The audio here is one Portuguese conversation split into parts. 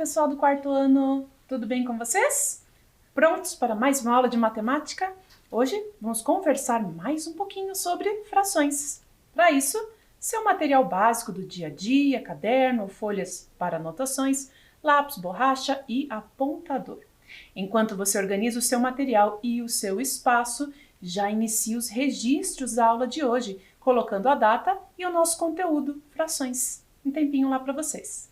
pessoal do quarto ano! Tudo bem com vocês? Prontos para mais uma aula de matemática? Hoje vamos conversar mais um pouquinho sobre frações. Para isso, seu material básico do dia a dia, caderno, folhas para anotações, lápis, borracha e apontador. Enquanto você organiza o seu material e o seu espaço, já inicia os registros da aula de hoje, colocando a data e o nosso conteúdo, frações. Um tempinho lá para vocês.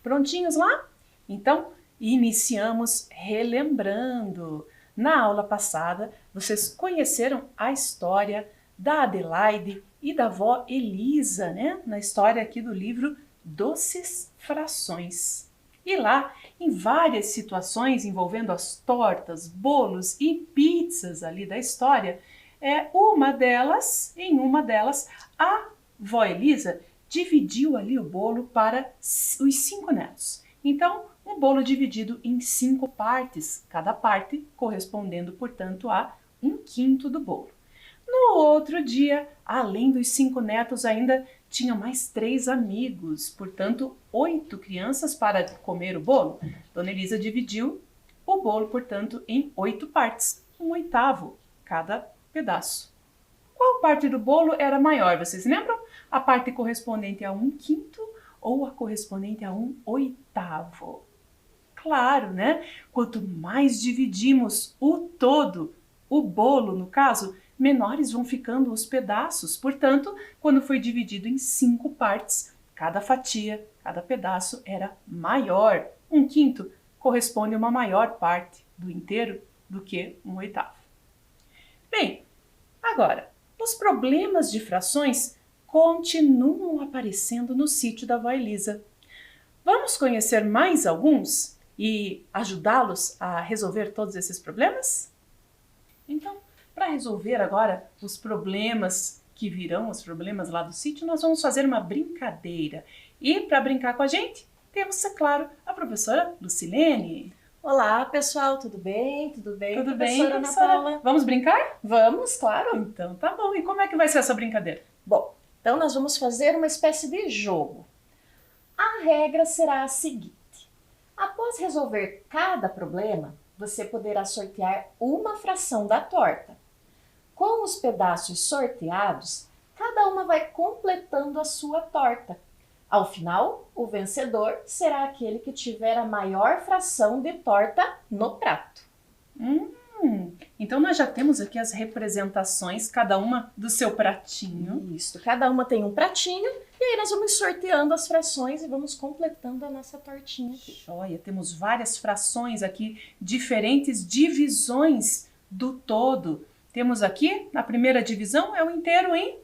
Prontinhos lá? Então, iniciamos relembrando. Na aula passada, vocês conheceram a história da Adelaide e da avó Elisa, né? Na história aqui do livro Doces Frações. E lá, em várias situações envolvendo as tortas, bolos e pizzas ali da história, em uma delas, a vó Elisa dividiu ali o bolo para os 5 netos. Então, um bolo dividido em 5 partes, cada parte correspondendo, portanto, a 1/5 do bolo. No outro dia, além dos 5 netos, ainda tinha mais 3 amigos, portanto, 8 crianças para comer o bolo. Dona Elisa dividiu o bolo, portanto, em 8 partes, 1/8 cada pedaço. Qual parte do bolo era maior, vocês lembram? A parte correspondente a 1/5 ou a correspondente a 1/8? Claro, né? Quanto mais dividimos o todo, o bolo no caso, menores vão ficando os pedaços. Portanto, quando foi dividido em 5 partes, cada fatia, cada pedaço era maior. 1/5 corresponde a uma maior parte do inteiro do que 1/8. Bem, agora, os problemas de frações continuam aparecendo no sítio da avó Elisa. Vamos conhecer mais alguns e ajudá-los a resolver todos esses problemas? Então, para resolver agora os problemas que virão, os problemas lá do sítio, nós vamos fazer uma brincadeira. E para brincar com a gente, temos, é claro, a professora Lucilene. Olá, pessoal, tudo bem? Tudo bem, Tudo bem, professora Ana Paula? Vamos brincar? Vamos, claro. Então tá bom. E como é que vai ser essa brincadeira? Bom, então nós vamos fazer uma espécie de jogo. A regra será a seguinte. Após resolver cada problema, você poderá sortear uma fração da torta. Com os pedaços sorteados, cada uma vai completando a sua torta. Ao final, o vencedor será aquele que tiver a maior fração de torta no prato. Então nós já temos aqui as representações, cada uma do seu pratinho. Isso, cada uma tem um pratinho e aí nós vamos sorteando as frações e vamos completando a nossa tortinha aqui. Joia, temos várias frações aqui, diferentes divisões do todo. Temos aqui, na primeira divisão, é o inteiro em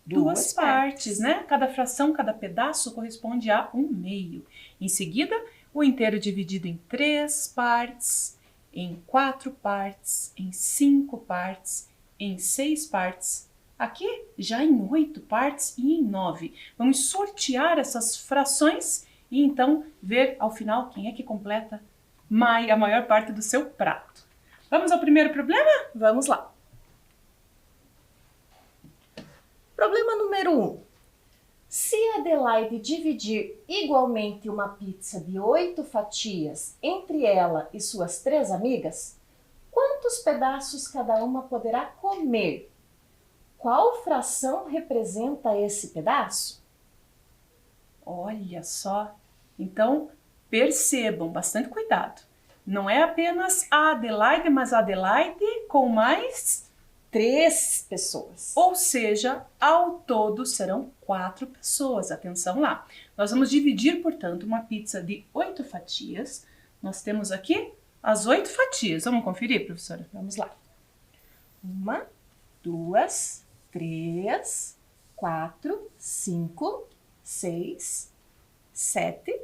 duas partes, né? Cada fração, cada pedaço corresponde a 1/2. Em seguida, o inteiro dividido em 3 partes, em 4 partes, em 5 partes, em 6 partes. Aqui já em 8 partes e em 9. Vamos sortear essas frações e então ver ao final quem é que completa a maior parte do seu prato. Vamos ao primeiro problema? Vamos lá. Problema número 1. Se Adelaide dividir igualmente uma pizza de 8 fatias entre ela e suas 3 amigas, quantos pedaços cada uma poderá comer? Qual fração representa esse pedaço? Olha só! Então, percebam, bastante cuidado. Não é apenas a Adelaide, mas a Adelaide com mais 3 pessoas. Ou seja, ao todo serão 4 pessoas. Atenção lá. Nós vamos dividir, portanto, uma pizza de 8 fatias. Nós temos aqui as 8 fatias. Vamos conferir, professora? Vamos lá. 1, 2, 3, 4, 5, 6, 7,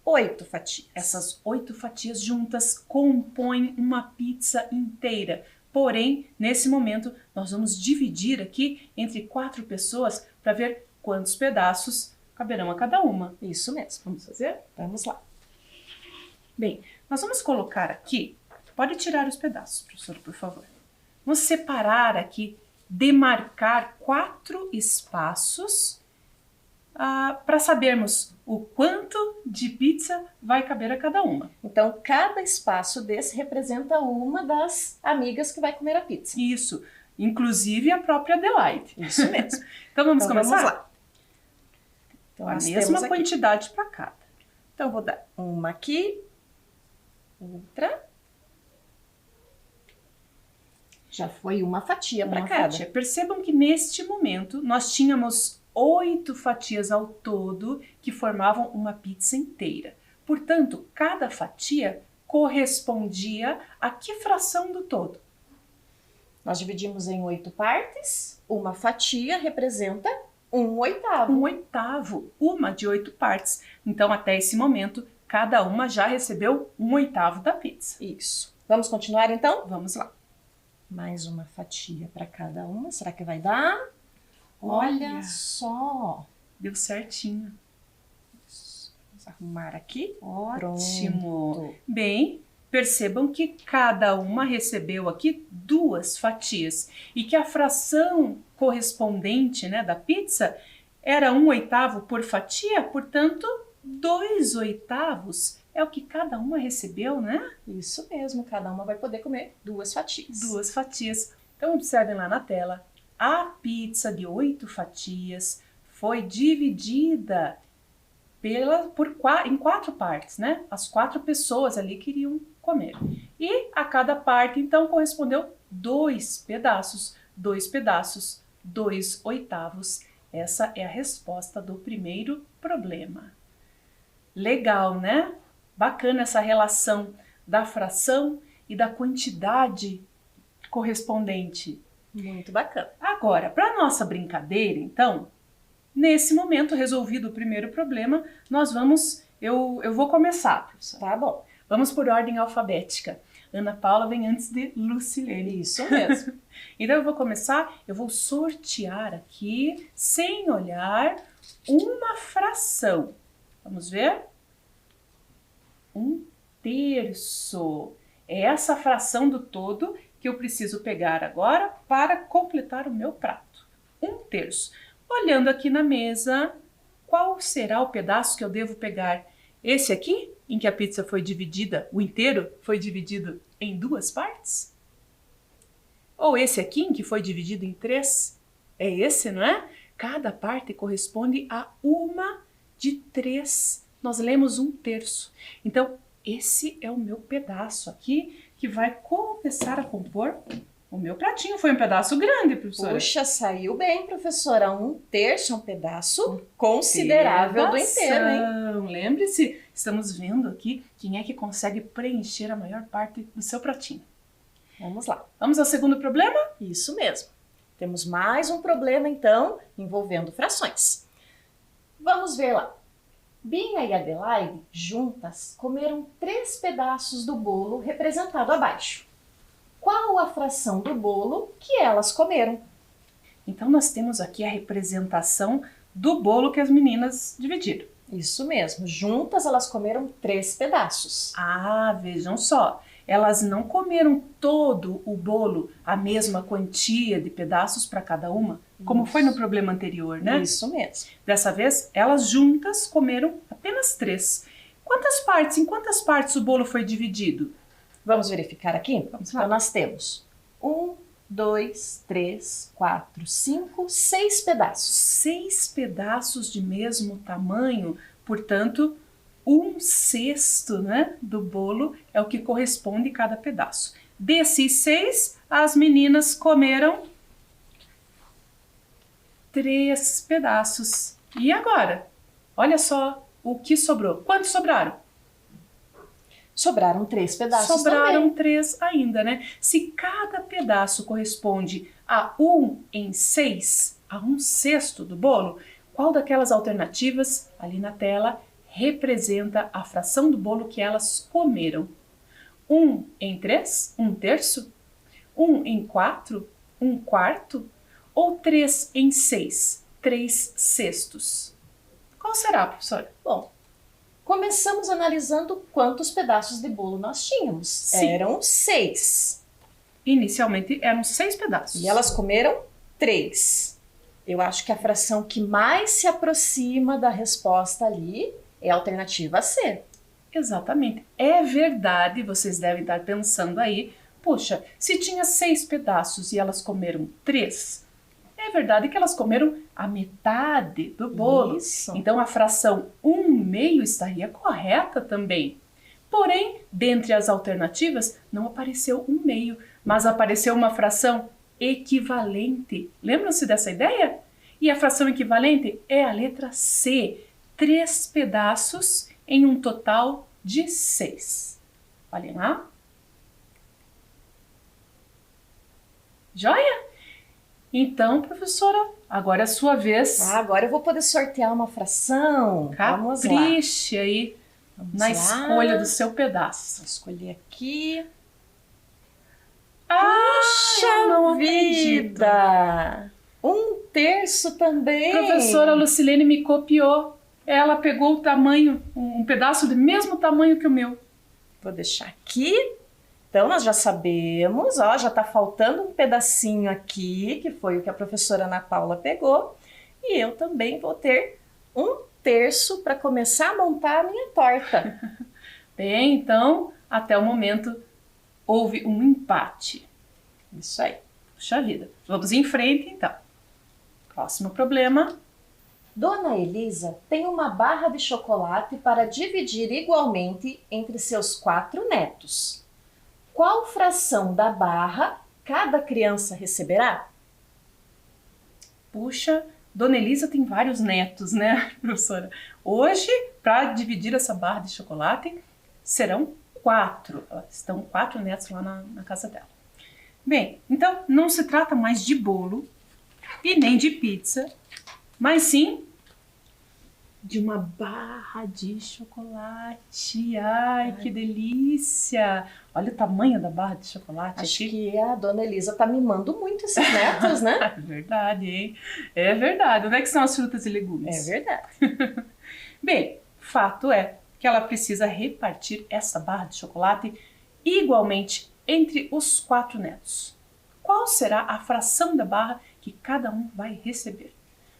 8 fatias. Essas 8 fatias juntas compõem uma pizza inteira. Porém, nesse momento, nós vamos dividir aqui entre 4 pessoas para ver quantos pedaços caberão a cada uma. Isso mesmo. Vamos fazer? Vamos lá. Bem, nós vamos colocar aqui, pode tirar os pedaços, professora, por favor. Vamos separar aqui, demarcar 4 espaços para sabermos o quanto de pizza vai caber a cada uma. Então, cada espaço desse representa uma das amigas que vai comer a pizza. Isso, inclusive a própria Adelaide. Isso mesmo. Então vamos Então, começar? vamos lá. Então, A nós mesma temos aqui. quantidade para cada. Então, eu vou dar uma aqui, outra. Já foi uma fatia para Uma cada. fatia. Percebam que neste momento nós tínhamos 8 fatias ao todo que formavam uma pizza inteira. Portanto, cada fatia correspondia a que fração do todo? Nós dividimos em 8 partes. Uma fatia representa 1/8. 1/8, uma de 8 partes. Então, até esse momento, cada uma já recebeu 1/8 da pizza. Isso. Vamos continuar então? Vamos lá. Mais uma fatia para cada uma. Será que vai dar? Olha só. Deu certinho. Vamos arrumar aqui. Ótimo. Pronto. Bem, percebam que cada uma recebeu aqui 2 fatias e que a fração correspondente, né, da pizza era 1/8 por fatia, portanto, 2/8 é o que cada uma recebeu, né? Isso mesmo, cada uma vai poder comer 2 fatias. 2 fatias. Então, observem lá na tela. A pizza de 8 fatias foi dividida em 4 partes, né? As 4 pessoas ali queriam comer. E a cada parte, então, correspondeu 2 pedaços. 2 pedaços, 2/8. Essa é a resposta do primeiro problema. Legal, né? Bacana essa relação da fração e da quantidade correspondente. Muito bacana. Agora, para nossa brincadeira, então, nesse momento, resolvido o primeiro problema, eu vou começar, professora. Tá bom. Vamos por ordem alfabética. Ana Paula vem antes de Lucilene. Isso mesmo. Então eu vou começar, eu vou sortear aqui, sem olhar, uma fração. Vamos ver? 1/3. É essa fração do todo que eu preciso pegar agora para completar o meu prato. 1/3. Olhando aqui na mesa, qual será o pedaço que eu devo pegar? Esse aqui, em que a pizza foi dividida, o inteiro foi dividido em 2 partes? Ou esse aqui, em que foi dividido em 3? É esse, não é? Cada parte corresponde a uma de 3. Nós lemos 1/3. Então, esse é o meu pedaço aqui, que vai começar a compor o meu pratinho. Foi um pedaço grande, professora. Puxa, saiu bem, professora. 1/3 é um pedaço considerável do inteiro, hein? Lembre-se, estamos vendo aqui quem é que consegue preencher a maior parte do seu pratinho. Vamos lá. Vamos ao segundo problema? Isso mesmo. Temos mais um problema, então, envolvendo frações. Vamos ver lá. Binha e Adelaide, juntas, comeram 3 pedaços do bolo representado abaixo. Qual a fração do bolo que elas comeram? Então, nós temos aqui a representação do bolo que as meninas dividiram. Isso mesmo. Juntas, elas comeram 3 pedaços. Ah, vejam só. Elas não comeram todo o bolo, a mesma quantia de pedaços para cada uma, como foi no problema anterior, né? Isso mesmo. Dessa vez, elas juntas comeram apenas 3. Em quantas partes o bolo foi dividido? Vamos verificar aqui? Vamos lá. Então, nós temos 1, 2, 3, 4, 5, 6 pedaços. 6 pedaços de mesmo tamanho, portanto, 1/6, né, do bolo é o que corresponde a cada pedaço. Desses 6, as meninas comeram 3 pedaços. E agora? Olha só o que sobrou. Quantos sobraram? Sobraram 3 pedaços Sobraram também. 3 ainda, né? Se cada pedaço corresponde a 1/6, a 1/6 do bolo, qual daquelas alternativas ali na tela representa a fração do bolo que elas comeram. 1 em 3, 1/3? 1 em 4, 1/4? Ou 3 em 6, 3/6? Qual será, professora? Bom, começamos analisando quantos pedaços de bolo nós tínhamos. Sim. Eram 6. Inicialmente eram 6 pedaços. E elas comeram 3. Eu acho que a fração que mais se aproxima da resposta ali é a alternativa C. Exatamente. É verdade, vocês devem estar pensando aí, poxa, se tinha 6 pedaços e elas comeram 3, é verdade que elas comeram a metade do bolo. Isso. Então a fração 1/2 estaria correta também. Porém, dentre as alternativas, não apareceu 1/2, mas apareceu uma fração equivalente. Lembram-se dessa ideia? E a fração equivalente é a letra C, 3 pedaços em um total de 6. Olhem lá. Joia? Então, professora, agora é a sua vez. Agora eu vou poder sortear uma fração. Vamos lá. Capriche aí na escolha do seu pedaço. Vou escolher aqui. Eu não acredito. Vida! 1/3 também. Professora Lucilene me copiou. Ela pegou o tamanho, um pedaço do mesmo tamanho que o meu. Vou deixar aqui. Então, nós já sabemos, ó, já tá faltando um pedacinho aqui, que foi o que a professora Ana Paula pegou. E eu também vou ter 1/3 para começar a montar a minha torta. Bem, então, até o momento, houve um empate. Isso aí. Puxa vida. Vamos em frente, então. Próximo problema. Dona Elisa tem uma barra de chocolate para dividir igualmente entre seus 4 netos. Qual fração da barra cada criança receberá? Puxa, Dona Elisa tem vários netos, né, professora? Hoje, para dividir essa barra de chocolate, serão 4. Estão 4 netos lá na casa dela. Bem, então não se trata mais de bolo e nem de pizza, mas sim de uma barra de chocolate. Ai, que delícia! Olha o tamanho da barra de chocolate. Acho aqui. que a Dona Elisa tá mimando muito esses netos, né? É verdade, hein? É verdade. Onde é que são as frutas e legumes? É verdade. Bem, fato é que ela precisa repartir essa barra de chocolate igualmente entre os 4 netos. Qual será a fração da barra que cada um vai receber?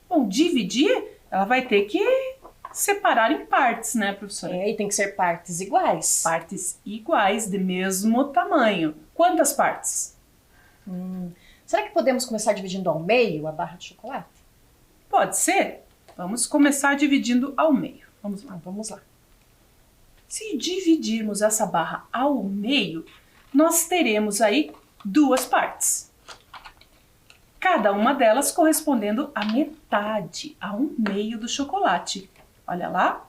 Bom, dividir, ela vai ter que separar em partes, né, professora? E tem que ser partes iguais. Partes iguais, de mesmo tamanho. Quantas partes? Será que podemos começar dividindo ao meio a barra de chocolate? Pode ser. Vamos começar dividindo ao meio. Vamos lá. Vamos lá. Se dividirmos essa barra ao meio, nós teremos aí 2 partes. Cada uma delas correspondendo a metade, a 1/2 do chocolate. Olha lá.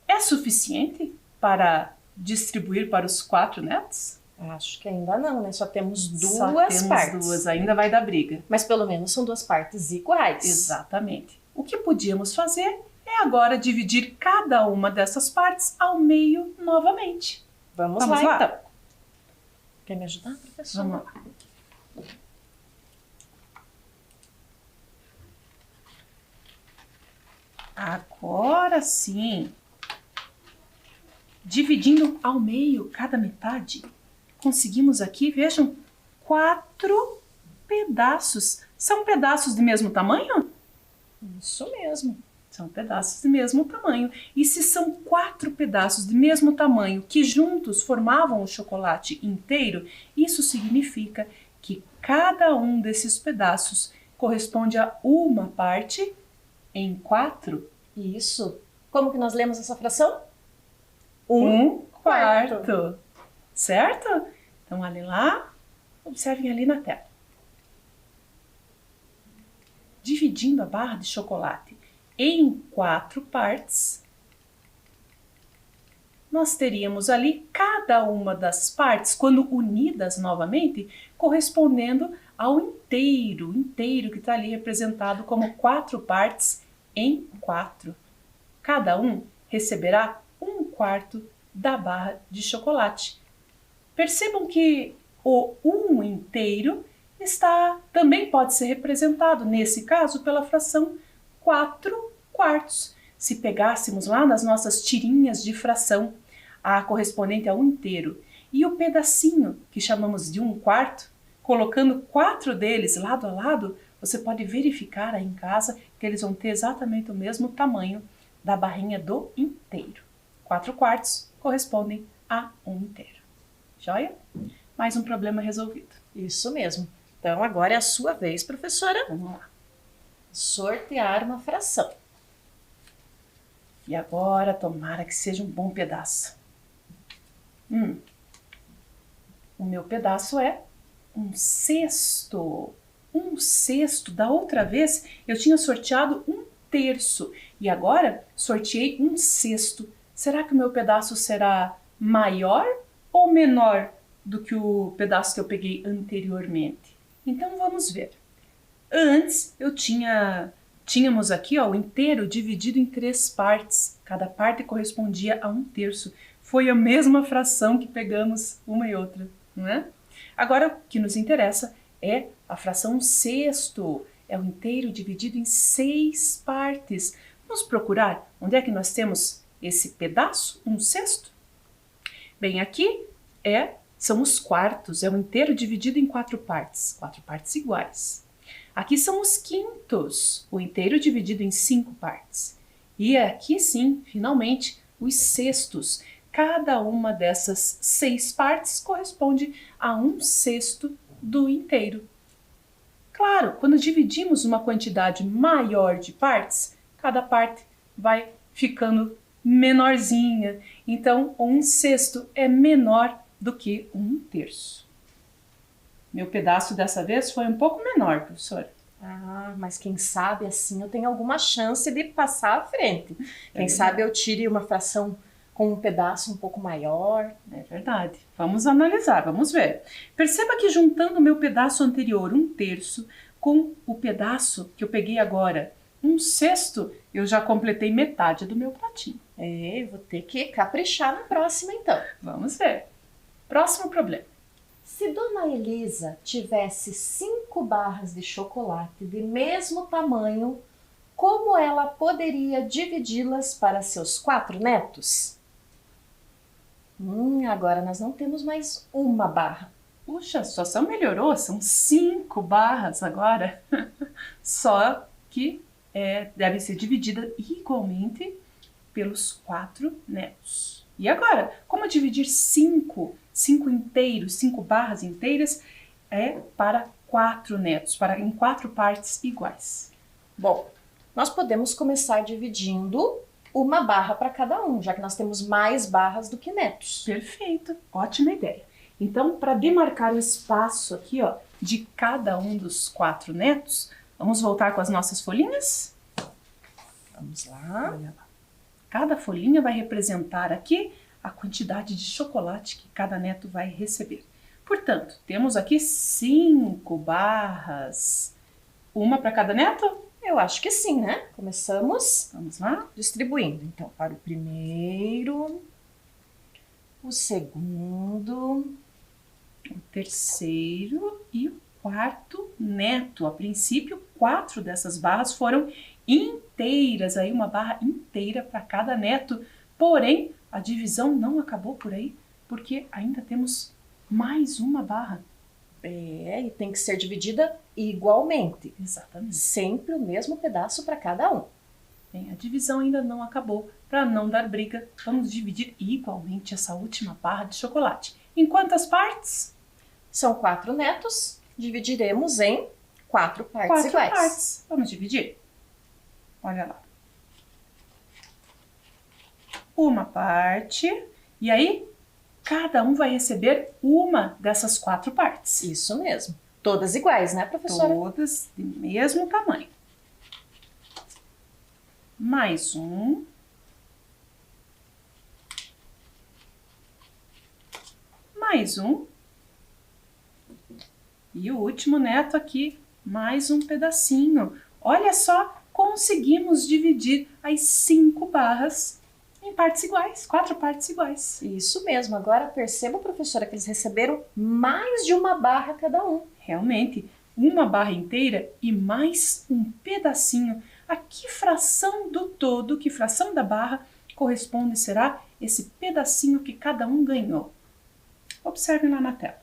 É suficiente para distribuir para os 4 netos? Acho que ainda não, né? Só temos duas Só temos partes. 2, ainda vai dar briga. Mas pelo menos são 2 partes iguais. Exatamente. O que podíamos fazer é agora dividir cada uma dessas partes ao meio novamente. Vamos lá, então. Quer me ajudar, professora? Vamos lá. Agora sim. Dividindo ao meio cada metade, conseguimos aqui, vejam, 4 pedaços. São pedaços de mesmo tamanho? Isso mesmo. São pedaços de mesmo tamanho. E se são 4 pedaços de mesmo tamanho que juntos formavam o chocolate inteiro, isso significa que cada um desses pedaços corresponde a uma parte em 4. Isso. Como que nós lemos essa fração? 1/4. Certo? Então, olhem lá. Observem ali na tela. Dividindo a barra de chocolate em 4 partes, nós teríamos ali cada uma das partes, quando unidas novamente, correspondendo ao inteiro que está ali representado como 4 partes em 4. Cada um receberá 1/4 da barra de chocolate. Percebam que o 1 inteiro também pode ser representado, nesse caso, pela fração 4/4. Se pegássemos lá nas nossas tirinhas de fração, a correspondente a 1 inteiro e o pedacinho, que chamamos de 1/4, colocando 4 deles lado a lado, você pode verificar aí em casa que eles vão ter exatamente o mesmo tamanho da barrinha do inteiro. 4/4 correspondem a 1 inteiro. Joia? Mais um problema resolvido. Isso mesmo. Então, agora é a sua vez, professora. Vamos lá. Sortear uma fração. E agora, tomara que seja um bom pedaço. O meu pedaço é 1/6. 1/6. Da outra vez, eu tinha sorteado 1/3. E agora, sorteei 1/6. Será que o meu pedaço será maior ou menor do que o pedaço que eu peguei anteriormente? Então, vamos ver. Antes, tínhamos aqui o inteiro dividido em 3 partes. Cada parte correspondia a 1/3. Foi a mesma fração que pegamos uma e outra, não é? Agora, o que nos interessa é a fração 1/6. É o inteiro dividido em 6 partes. Vamos procurar onde é que nós temos esse pedaço, 1/6? Bem, aqui são os quartos, é o inteiro dividido em 4 partes iguais. Aqui são os quintos, o inteiro dividido em 5 partes. E aqui sim, finalmente, os sextos. Cada uma dessas 6 partes corresponde a 1/6 do inteiro. Claro, quando dividimos uma quantidade maior de partes, cada parte vai ficando menorzinha. Então, o 1/6 é menor do que 1/3. Meu pedaço dessa vez foi um pouco menor, professora. Ah, mas quem sabe assim eu tenho alguma chance de passar à frente. Quem sabe eu tire uma fração com um pedaço um pouco maior. É verdade. Vamos analisar, vamos ver. Perceba que juntando o meu pedaço anterior, 1/3, com o pedaço que eu peguei agora, 1/6, eu já completei metade do meu pratinho. Eu vou ter que caprichar na próxima então. Vamos ver. Próximo problema. Se Dona Elisa tivesse 5 barras de chocolate de mesmo tamanho, como ela poderia dividi-las para seus 4 netos? Agora nós não temos mais uma barra. Puxa, a situação melhorou, são 5 barras agora. Só que deve ser dividida igualmente pelos 4 netos. E agora, como dividir 5 barras inteiras para 4 netos, em 4 partes iguais? Bom, nós podemos começar dividindo uma barra para cada um, já que nós temos mais barras do que netos. Perfeito, ótima ideia. Então, para demarcar o espaço aqui, de cada um dos 4 netos, vamos voltar com as nossas folhinhas? Vamos lá. Olha lá. Cada folhinha vai representar aqui a quantidade de chocolate que cada neto vai receber. Portanto, temos aqui 5 barras. Uma para cada neto? Eu acho que sim, né? Começamos. Vamos lá? Distribuindo. Então, para o primeiro, o segundo, o terceiro e o 4º neto. A princípio, 4 dessas barras foram inteiras, aí uma barra inteira para cada neto. Porém, a divisão não acabou por aí, porque ainda temos mais uma barra. E tem que ser dividida igualmente. Exatamente. Sempre o mesmo pedaço para cada um. Bem, a divisão ainda não acabou. Para não dar briga, vamos dividir igualmente essa última barra de chocolate. Em quantas partes? São 4 netos, dividiremos em 4 partes iguais. 4 partes. Vamos dividir? Olha lá. Uma parte, e aí cada um vai receber uma dessas 4 partes. Isso mesmo. Todas iguais, né, professora? Todas do mesmo tamanho. Mais um. Mais um. E o último neto aqui, mais um pedacinho. Olha só, conseguimos dividir as 5 barras em em partes iguais, 4 partes iguais. Isso mesmo. Agora perceba, professora, que eles receberam mais de uma barra cada um. Realmente, uma barra inteira e mais um pedacinho. A que fração do todo, que fração da barra corresponde será esse pedacinho que cada um ganhou? Observe lá na tela.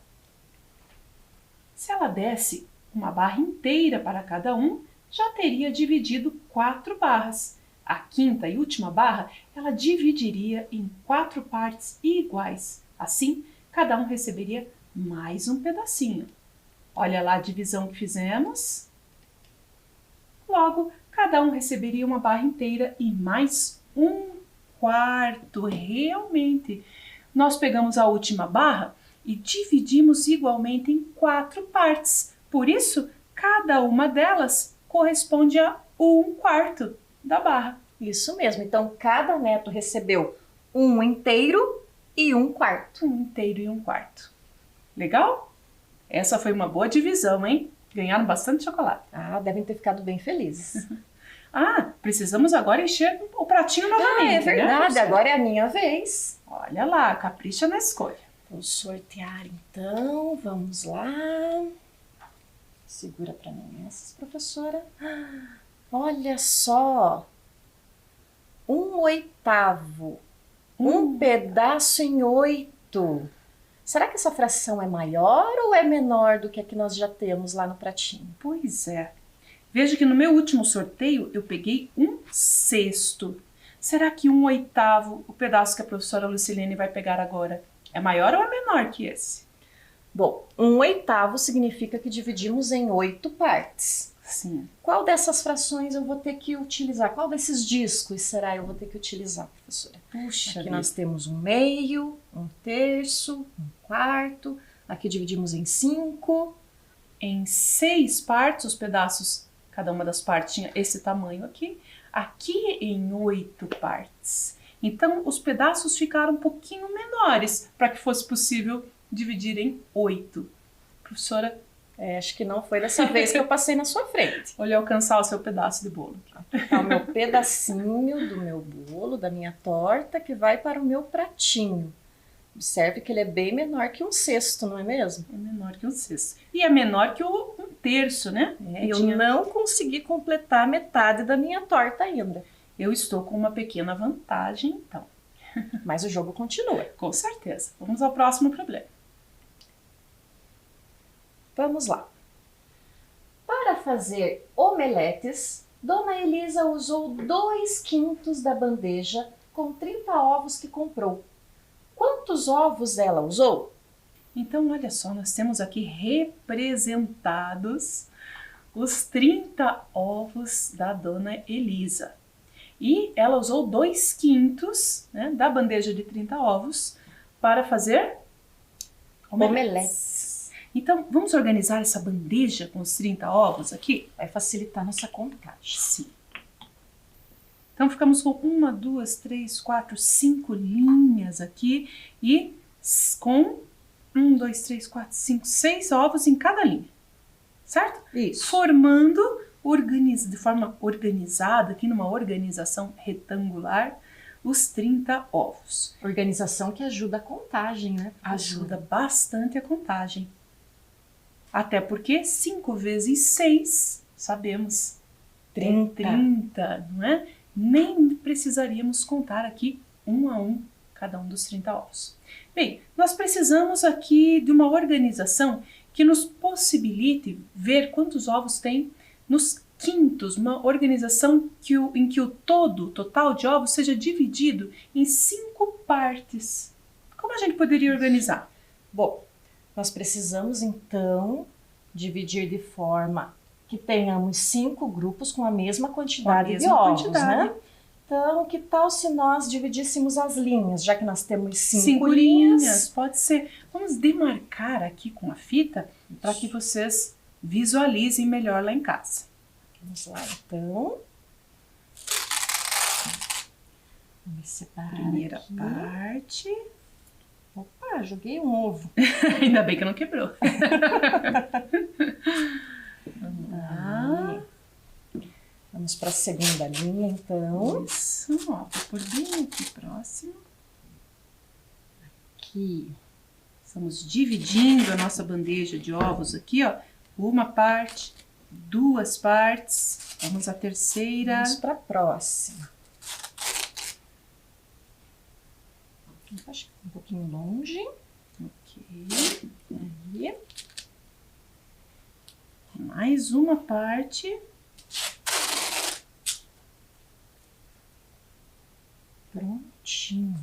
Se ela desse uma barra inteira para cada um, já teria dividido 4 barras. A quinta e última barra, ela dividiria em 4 partes iguais. Assim, cada um receberia mais um pedacinho. Olha lá a divisão que fizemos. Logo, cada um receberia uma barra inteira e mais um quarto. Realmente, nós pegamos a última barra e dividimos igualmente em 4 partes. Por isso, cada uma delas corresponde a um quarto da barra. Isso mesmo. Então, cada neto recebeu um inteiro e um quarto. Um inteiro e um quarto. Legal? Essa foi uma boa divisão, hein? Ganharam bastante chocolate. Ah, devem ter ficado bem felizes. Ah, precisamos agora encher o pratinho novamente. É verdade. Né? Agora é a minha vez. Olha lá, capricha na escolha. Vou sortear então. Vamos lá. Segura para mim essas, professora. Olha só. 1/8. Um pedaço em 8. Será que essa fração é maior ou é menor do que a que nós já temos lá no pratinho? Pois é. Veja que no meu último sorteio eu peguei 1/6. Será que 1/8, o pedaço que a professora Lucilene vai pegar agora, é maior ou é menor que esse? Bom, 1/8 significa que dividimos em 8 partes. Sim. Qual dessas frações eu vou ter que utilizar? Qual desses discos será eu vou ter que utilizar, professora? Puxa, aqui nós temos 1/2, 1/3, 1/4. Aqui dividimos em 5. Em 6 partes, os pedaços, cada uma das partes tinha esse tamanho aqui. Aqui em 8 partes. Então, os pedaços ficaram um pouquinho menores para que fosse possível dividir em 8. Professora, acho que não foi dessa vez que eu passei na sua frente. olha alcançar o seu pedaço de bolo. É o meu pedacinho do meu bolo, da minha torta, que vai para o meu pratinho. Observe que ele é bem menor que 1/6, não é mesmo? É menor que 1/6. E é menor que o 1/3, né? Eu não consegui completar metade da minha torta ainda. Eu estou com uma pequena vantagem, então. Mas o jogo continua. Com certeza. Vamos ao próximo problema. Vamos lá. Para fazer omeletes, Dona Elisa usou 2/5 da bandeja com 30 ovos que comprou. Quantos ovos ela usou? Então, olha só, nós temos aqui representados os 30 ovos da Dona Elisa. E ela usou 2/5, né, da bandeja de 30 ovos para fazer omeletes. Então, vamos organizar essa bandeja com os 30 ovos aqui? Vai facilitar nossa contagem. Sim. Então, ficamos com 1, 2, 3, 4, 5 linhas aqui e com 1, 2, 3, 4, 5, 6 ovos em cada linha, certo? Isso. Formando de forma organizada, aqui numa organização retangular, os 30 ovos. Organização que ajuda a contagem, né? Ajuda bastante a contagem. Até porque 5 vezes 6, sabemos, 30, não é? Nem precisaríamos contar aqui 1 a 1 cada um dos 30 ovos. Bem, nós precisamos aqui de uma organização que nos possibilite ver quantos ovos tem nos quintos, uma organização em que o total de ovos seja dividido em 5 partes. Como a gente poderia organizar? Bom, nós precisamos então dividir de forma que tenhamos 5 grupos com a mesma quantidade de ovos, né? Então, que tal se nós dividíssemos as linhas, já que nós temos 5 linhas? Pode ser. Vamos demarcar aqui com a fita para que vocês visualizem melhor lá em casa. Vamos lá, então. Vamos separar Primeira aqui. parte. Opa, joguei um ovo. Ainda bem que não quebrou. Vamos lá. Vamos Vamos para a segunda linha, então. Isso, ó, vou pôr bem aqui próximo. Aqui. Estamos dividindo a nossa bandeja de ovos aqui, ó. Uma parte, duas partes. Vamos à terceira. Vamos para a próxima. Acho que um pouquinho longe. Ok. Aí. Mais uma parte. Prontinho.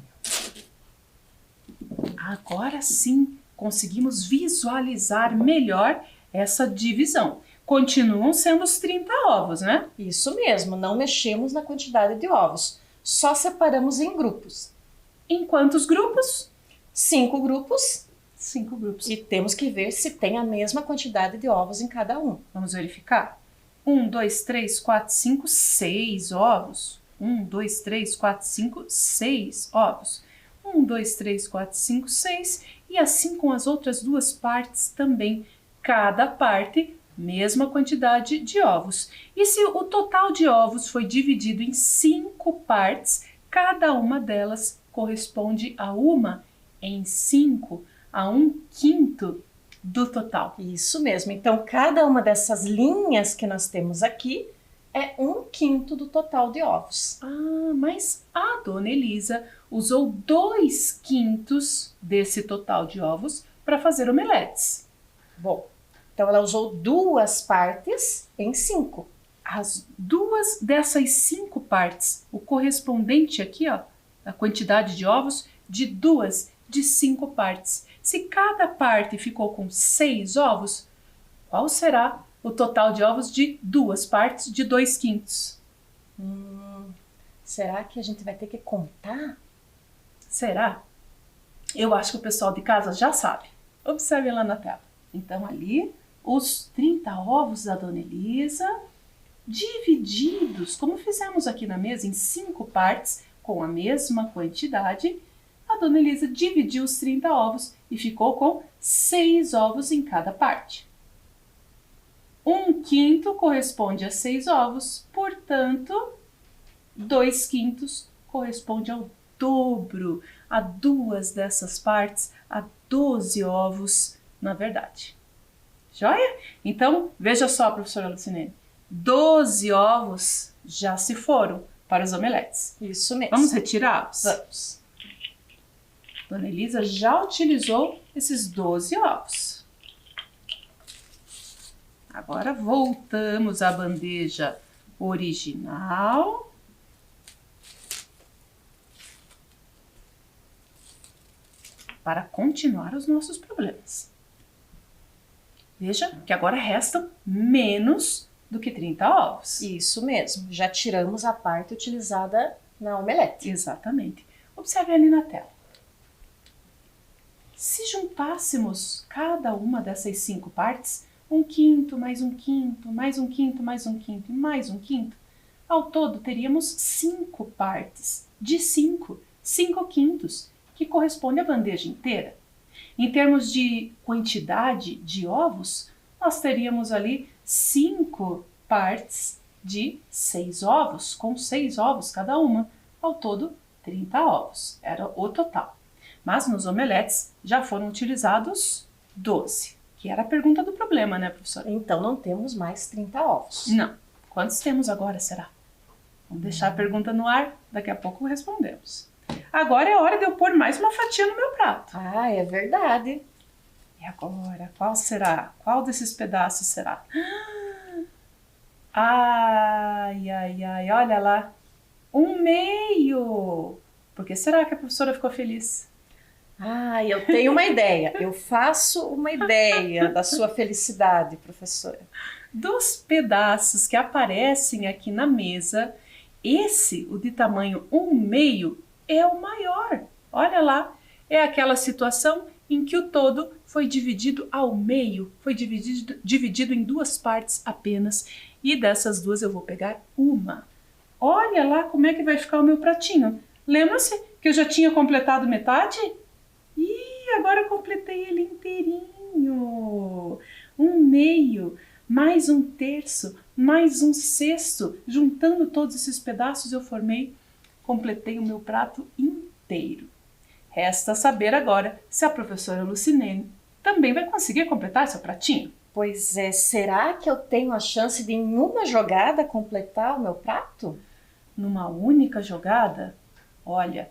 Agora sim, conseguimos visualizar melhor essa divisão. Continuam sendo os 30 ovos, né? Isso mesmo, não mexemos na quantidade de ovos. Só separamos em grupos. Em quantos grupos? 5 grupos. 5 grupos. E temos que ver se tem a mesma quantidade de ovos em cada um. Vamos verificar? 1, 2, 3, 4, 5, 6 ovos. 1, 2, 3, 4, 5, 6 ovos. 1, 2, 3, 4, 5, 6. E assim com as outras duas partes também. Cada parte, mesma quantidade de ovos. E se o total de ovos foi dividido em 5 partes, cada uma delas corresponde a uma em 5, a 1/5 do total. Isso mesmo. Então, cada uma dessas linhas que nós temos aqui é 1/5 do total de ovos. Ah, mas a dona Elisa usou 2/5 desse total de ovos para fazer omeletes. Bom, então ela usou 2 partes em 5. As duas dessas 5 partes, o correspondente aqui, ó, a quantidade de ovos, de 2 de 5 partes. Se cada parte ficou com 6 ovos, qual será o total de ovos de 2 partes de 2/5? Será que a gente vai ter que contar? Será? Eu acho que o pessoal de casa já sabe. Observe lá na tela. Então ali, os 30 ovos da dona Elisa, divididos, como fizemos aqui na mesa, em 5 partes, com a mesma quantidade, a dona Elisa dividiu os 30 ovos e ficou com 6 ovos em cada parte. 1/5 corresponde a 6 ovos, portanto, 2/5 corresponde ao dobro, a 2 dessas partes, a 12 ovos, na verdade. Joia? Então, veja só, professora Lucinene, 12 ovos já se foram para os omeletes. Isso mesmo. Vamos retirá-los? Vamos. Dona Elisa já utilizou esses 12 ovos. Agora voltamos à bandeja original. Para continuar os nossos problemas. Veja que agora restam menos do que 30 ovos. Isso mesmo. Já tiramos a parte utilizada na omelete. Exatamente. Observe ali na tela. Se juntássemos cada uma dessas 5 partes, 1/5, mais 1/5, mais 1/5, mais 1/5 e mais 1/5, ao todo teríamos 5 partes de 5, 5/5, que corresponde à bandeja inteira. Em termos de quantidade de ovos, nós teríamos ali 5 partes de 6 ovos, com 6 ovos cada uma, ao todo 30 ovos, era o total. Mas nos omeletes já foram utilizados 12, que era a pergunta do problema, né, professora? Então não temos mais 30 ovos. Não. Quantos temos agora, será? Vamos deixar a pergunta no ar, daqui a pouco respondemos. Agora é hora de eu pôr mais uma fatia no meu prato. Ah, é verdade. E agora, qual será? Qual desses pedaços será? Ai, ai, ai, olha lá. 1/2. Por que será que a professora ficou feliz? Ah, eu tenho uma ideia. Eu faço uma ideia da sua felicidade, professora. Dos pedaços que aparecem aqui na mesa, esse, o de tamanho 1/2, é o maior. Olha lá, é aquela situação em que o todo foi dividido ao meio, foi dividido em 2 partes apenas, e dessas 2 eu vou pegar uma. Olha lá como é que vai ficar o meu pratinho. Lembra-se que eu já tinha completado metade? E agora eu completei ele inteirinho. 1/2. mais um terço, mais um sexto. Juntando todos esses pedaços eu completei o meu prato inteiro. Resta saber agora se a professora Lucilene também vai conseguir completar seu pratinho. Pois é, será que eu tenho a chance de em uma jogada completar o meu prato? Numa única jogada? Olha,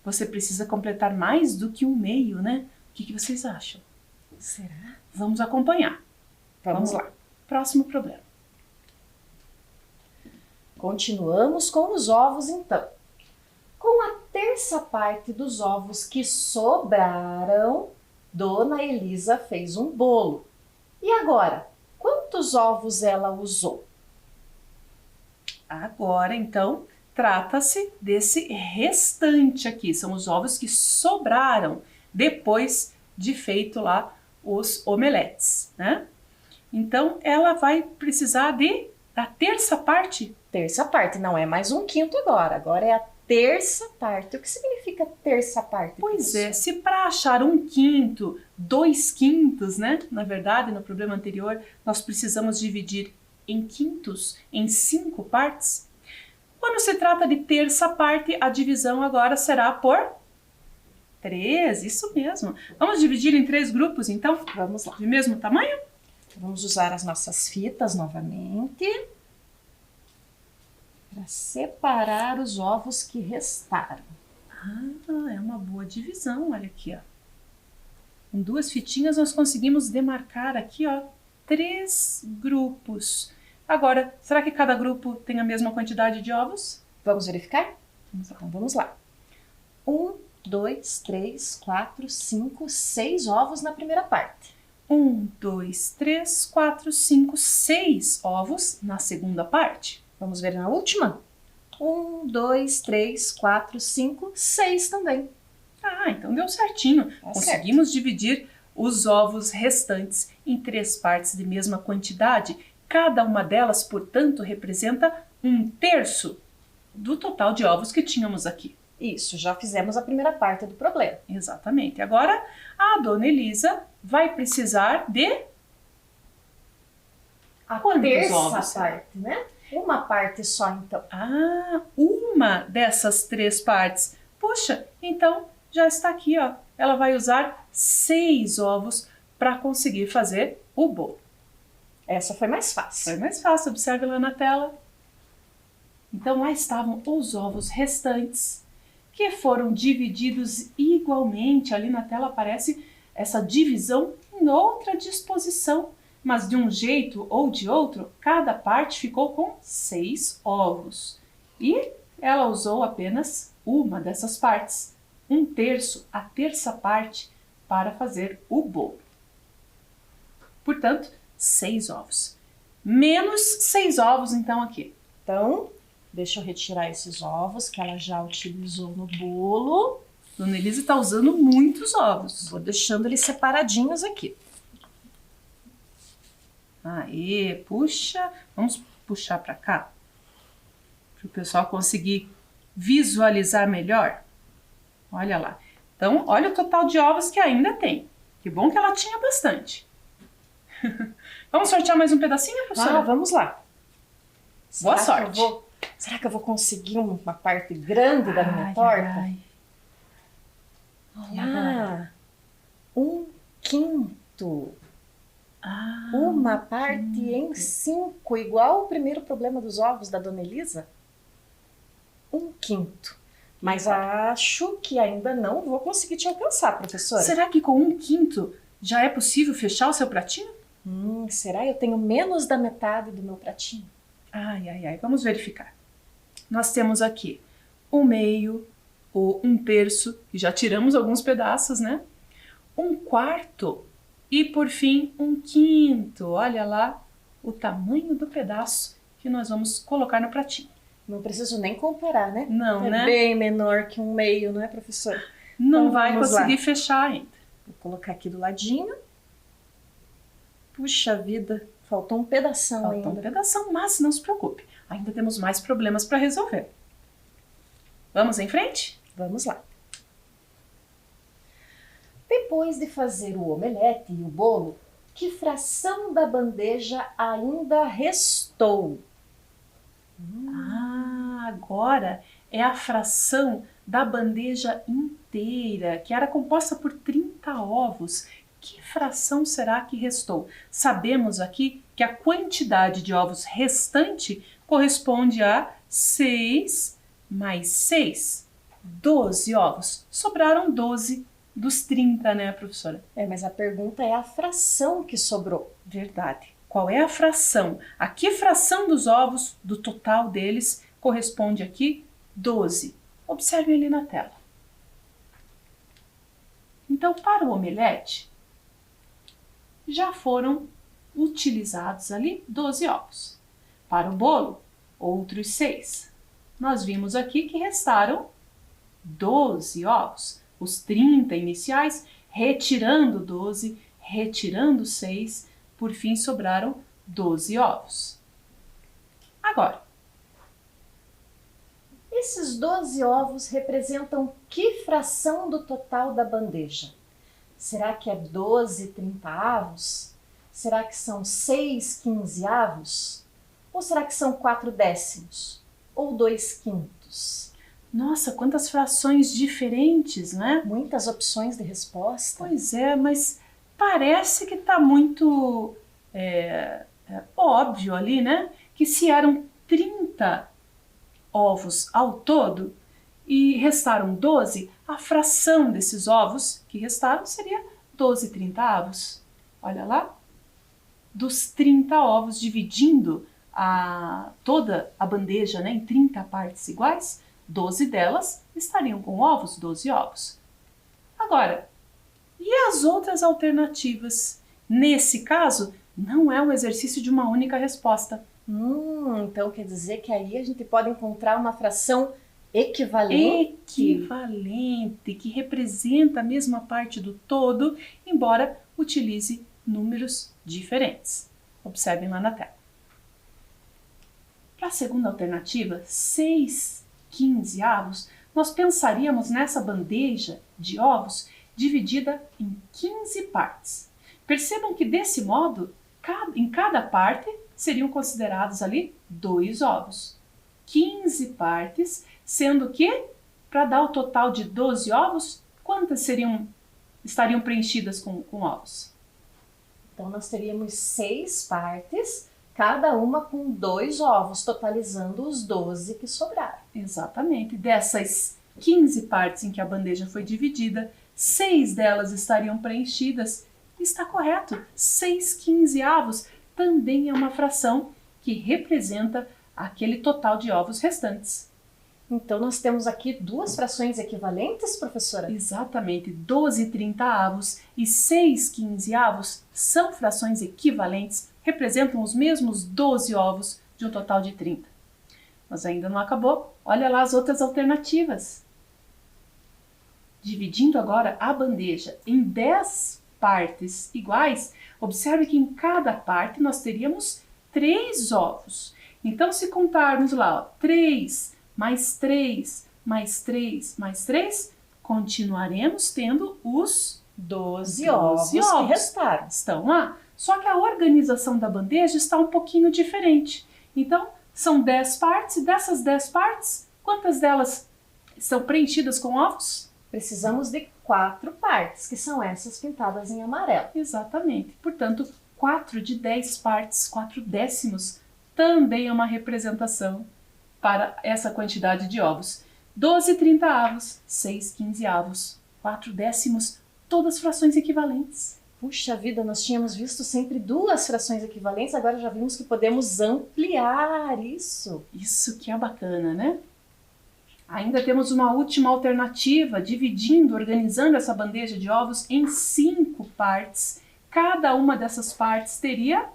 você precisa completar mais do que um meio, né? O que vocês acham? Será? Vamos acompanhar. Vamos lá. Próximo problema. Continuamos com os ovos, então. Com a terça parte dos ovos que sobraram, Dona Elisa fez um bolo. E agora, quantos ovos ela usou? Agora, então, trata-se desse restante aqui. São os ovos que sobraram depois de feito lá os omeletes, né? Então, ela vai precisar da terça parte. Terça parte, não é mais um quinto agora. Agora é a terça parte. O que significa terça parte? Pois é, se para achar um quinto, 2/5, né? Na verdade, no problema anterior, nós precisamos dividir em quintos, em 5 partes. Quando se trata de terça parte, a divisão agora será por 3, isso mesmo. Vamos dividir em 3 grupos, então? Vamos lá. De mesmo tamanho? Vamos usar as nossas fitas novamente para separar os ovos que restaram. Ah, é uma boa divisão, olha aqui, ó. Com 2 fitinhas nós conseguimos demarcar aqui, ó, 3 grupos. Agora, será que cada grupo tem a mesma quantidade de ovos? Vamos verificar? Então vamos lá. 1, 2, 3, 4, 5, 6 ovos na primeira parte. 1, 2, 3, 4, 5, 6 ovos na segunda parte. Vamos ver na última? 1, 2, 3, 4, 5, 6 também. Ah, então deu certinho. Conseguimos dividir os ovos restantes em 3 partes de mesma quantidade. Cada uma delas, portanto, representa 1/3 do total de ovos que tínhamos aqui. Isso, já fizemos a primeira parte do problema. Exatamente. Agora, a Dona Elisa vai precisar de a quantos terça ovos? Parte, né? Uma parte só, então. Ah, uma dessas 3 partes. Puxa, então já está aqui, ó. Ela vai usar 6 ovos para conseguir fazer o bolo. Essa foi mais fácil. Foi mais fácil, observe lá na tela. Então lá estavam os ovos restantes, que foram divididos igualmente. Ali na tela aparece essa divisão em outra disposição, mas de um jeito ou de outro, cada parte ficou com 6 ovos. E ela usou apenas uma dessas partes, 1/3, a terça parte, para fazer o bolo. Portanto, 6 ovos. Menos 6 ovos, então, aqui. Então, deixa eu retirar esses ovos que ela já utilizou no bolo. Dona Elisa está usando muitos ovos. Vou deixando eles separadinhos aqui. Aê, puxa. Vamos puxar para cá, para o pessoal conseguir visualizar melhor. Olha lá. Então, olha o total de ovos que ainda tem. Que bom que ela tinha bastante. Vamos sortear mais um pedacinho, professora? Vamos lá. Boa sorte. Será que eu vou conseguir uma parte grande da minha torta? Ai. Olha, 1/5. Uma parte em 5, igual o primeiro problema dos ovos da Dona Elisa. 1/5. Mas acho que ainda não vou conseguir te alcançar, professora. Será que com 1/5 já é possível fechar o seu pratinho? Será? Eu tenho menos da metade do meu pratinho. Ai. Vamos verificar. Nós temos aqui o meio, o 1/3, que já tiramos alguns pedaços, né? 1/4 e, por fim, 1/5. Olha lá o tamanho do pedaço que nós vamos colocar no pratinho. Não preciso nem comparar, né? Não, né? É bem menor que 1/2, não é, professora? Não Então, vai vamos conseguir lá. fechar ainda. Vou colocar aqui do ladinho. Puxa vida, faltou um pedação ainda. Falta um pedação, mas não se preocupe. Ainda temos mais problemas para resolver. Vamos em frente? Vamos lá. Depois de fazer o omelete e o bolo, que fração da bandeja ainda restou? Agora é a fração da bandeja inteira, que era composta por 30 ovos. Que fração será que restou? Sabemos aqui que a quantidade de ovos restante corresponde a 6 mais 6, 12 ovos. Sobraram 12 dos 30, né, professora? Mas a pergunta é a fração que sobrou. Verdade. Qual é a fração? A que fração dos ovos, do total deles, corresponde aqui? 12. Observem ali na tela. Então, para o omelete, já foram utilizados ali 12 ovos. Para o bolo, outros 6. Nós vimos aqui que restaram 12 ovos. Os 30 iniciais, retirando 12, retirando 6, por fim sobraram 12 ovos. Agora, esses 12 ovos representam que fração do total da bandeja? Será que é 12 trintaavos? Será que são 6 quinzeavos? Ou será que são 4 décimos? Ou 2 quintos? Nossa, quantas frações diferentes, né? Muitas opções de resposta. Pois é, mas parece que está muito óbvio ali, né? Que se eram 30 ovos ao todo e restaram 12, a fração desses ovos que restaram seria 12 trintaavos. Olha lá, dos 30 ovos, dividindo toda a bandeja, né, em 30 partes iguais, 12 delas estariam com ovos, 12 ovos. Agora, e as outras alternativas? Nesse caso, não é um exercício de uma única resposta. Então quer dizer que aí a gente pode encontrar uma fração equivalente? Equivalente, que representa a mesma parte do todo, embora utilize números diferentes. Observem lá na tela. Para a segunda alternativa, 6 quinzeavos, nós pensaríamos nessa bandeja de ovos dividida em 15 partes. Percebam que desse modo, em cada parte, seriam considerados ali 2 ovos. 15 partes, sendo que, para dar o total de 12 ovos, quantas estariam preenchidas com ovos? Então, nós teríamos 6 partes, cada uma com 2 ovos, totalizando os 12 que sobraram. Exatamente. Dessas 15 partes em que a bandeja foi dividida, 6 delas estariam preenchidas. Está correto. 6 quinzeavos também é uma fração que representa aquele total de ovos restantes. Então, nós temos aqui 2 frações equivalentes, professora? Exatamente. 12 trintaavos e 6 quinzeavos são frações equivalentes, representam os mesmos 12 ovos de um total de 30. Mas ainda não acabou. Olha lá as outras alternativas. Dividindo agora a bandeja em 10 partes iguais, observe que em cada parte nós teríamos 3 ovos. Então, se contarmos lá, 3 mais 3 mais 3 mais 3, continuaremos tendo os 12 ovos que restaram. Estão lá. Só que a organização da bandeja está um pouquinho diferente. Então, são 10 partes, e dessas 10 partes, quantas delas estão preenchidas com ovos? Precisamos de 4 partes, que são essas pintadas em amarelo. Exatamente. Portanto, 4 de 10 partes, 4 décimos, também é uma representação para essa quantidade de ovos. 12 trintaavos, 6 quinzeavos, 4 décimos, todas frações equivalentes. Puxa vida, nós tínhamos visto sempre 2 frações equivalentes, agora já vimos que podemos ampliar isso. Isso que é bacana, né? Ainda temos uma última alternativa, dividindo, organizando essa bandeja de ovos em 5 partes. Cada uma dessas partes teria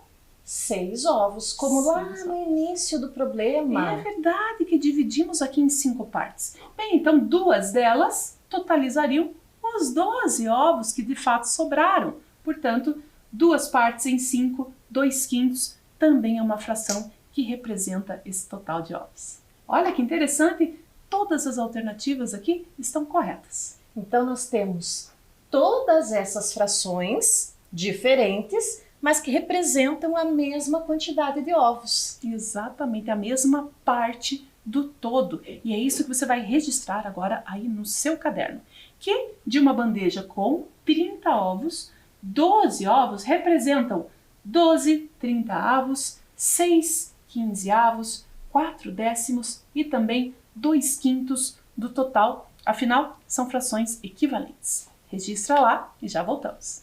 6 ovos, como lá no início do problema. É verdade que dividimos aqui em 5 partes. Bem, então 2 delas totalizariam os 12 ovos que de fato sobraram. Portanto, 2 partes em 5, 2 quintos, também é uma fração que representa esse total de ovos. Olha que interessante, todas as alternativas aqui estão corretas. Então, nós temos todas essas frações diferentes, mas que representam a mesma quantidade de ovos. Exatamente, a mesma parte do todo. E é isso que você vai registrar agora aí no seu caderno. Que de uma bandeja com 30 ovos, 12 ovos representam 12 30avos, 6 15avos, 4 décimos e também 2/5 do total. Afinal, são frações equivalentes. Registra lá e já voltamos.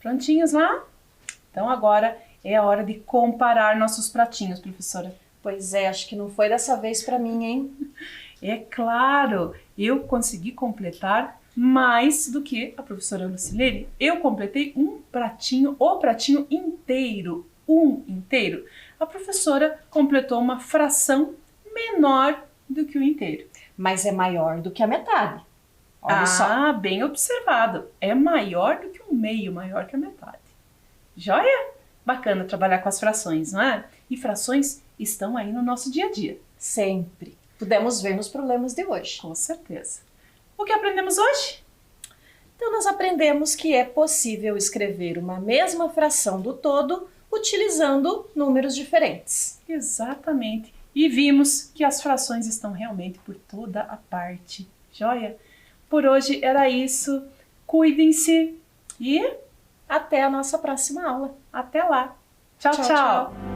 Prontinhos lá? Então agora é a hora de comparar nossos pratinhos, professora. Pois é, acho que não foi dessa vez para mim, hein? É claro, eu consegui completar mais do que a professora Lucilene. Eu completei um pratinho, o pratinho inteiro, um inteiro. A professora completou uma fração menor do que o inteiro. Mas é maior do que a metade. Olha só. Bem observado. É maior do que um meio, maior que a metade. Joia? Bacana trabalhar com as frações, não é? E frações estão aí no nosso dia a dia. Sempre. Pudemos ver nos problemas de hoje. Com certeza. O que aprendemos hoje? Então nós aprendemos que é possível escrever uma mesma fração do todo utilizando números diferentes. Exatamente. E vimos que as frações estão realmente por toda a parte. Joia? Por hoje era isso. Cuidem-se e até a nossa próxima aula. Até lá. Tchau, tchau.